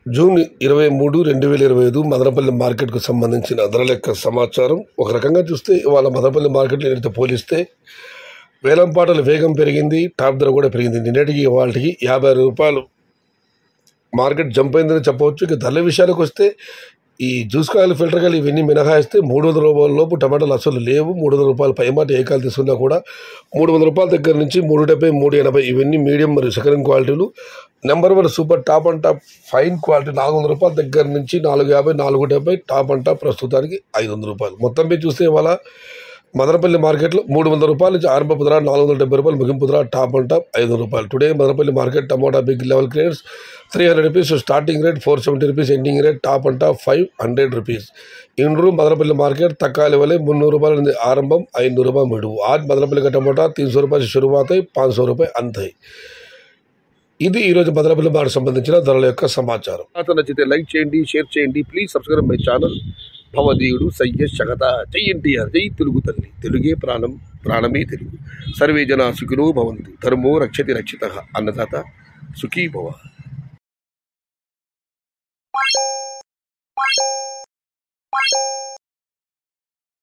June 23, 2025 Madanapalle మార్కెట్కు సంబంధించిన ధరల యొక్క సమాచారం. ఒక రకంగా చూస్తే ఇవాళ మదనపల్లి మార్కెట్లో ఏదైతే పోలిస్తే వేలంపాటల వేగం పెరిగింది, టాప్ ధర కూడా పెరిగింది. నిన్నటికి ఇవాళకి 50 రూపాయలు మార్కెట్ జంప్ అయిందని చెప్పవచ్చు. ఇక ధరల విషయానికి వస్తే ఈ జ్యూస్ కాయలు, ఫిల్టర్ కాయలు ఇవన్నీ మినహాయిస్తే 300 రూపాయల లోపు టమాటాలు అసలు లేవు. 300 రూపాయలు పైమాట ఏ కాయలు తీసుకున్నా కూడా 300 రూపాయల దగ్గర నుంచి 370, 380 ఇవన్నీ మీడియం మరియు సెకండ్ క్వాలిటీలు. Number 1 super top and top fine quality 400 రూపాయల దగ్గర నుంచి 450, 470 టాప్ అండ్ టాప్ ప్రస్తుతానికి 500 రూపాయలు. మొత్తం మీద చూస్తే ఇవాళ మదనపల్లి మార్కెట్లో 300 రూపాయల నుంచి ఆరంభపు ధర 470 రూపాయలు, ముగింపు ధర టాప్ అండ్ టాప్ 500 రూపాయలు. Today Madanapalle market tomato big level clears 300 rupees, starting rate 470 rupees, ending rate top and top 500 rupees. इंड्रू मदनपल्ली मार्केट तक्काली वाले 300 रुपये आरंभम, 500 रुपये मिडुवु. आज मदनपल्ली का टमोटा 300 रुपये से शुरुआत है, 500 रुपये अंत है. ఇది ఈరోజు మదనపల్లి మార్కెట్ సంబంధించిన ధరల యొక్క సమాచారం. నచ్చితే లైక్ చేయండి, షేర్ చేయండి. Please subscribe my channel. భవదీయుడు సయ్యద్ షగత. జై ఎన్టీఆర్, జై తెలుగు తల్లి. తెలుగే ప్రాణం, ప్రాణమే తెలుగు. సర్వే జన సుఖినో భవంతు. ధర్మో రక్షతి రక్షితః. అన్నదాత సుఖీ భవ.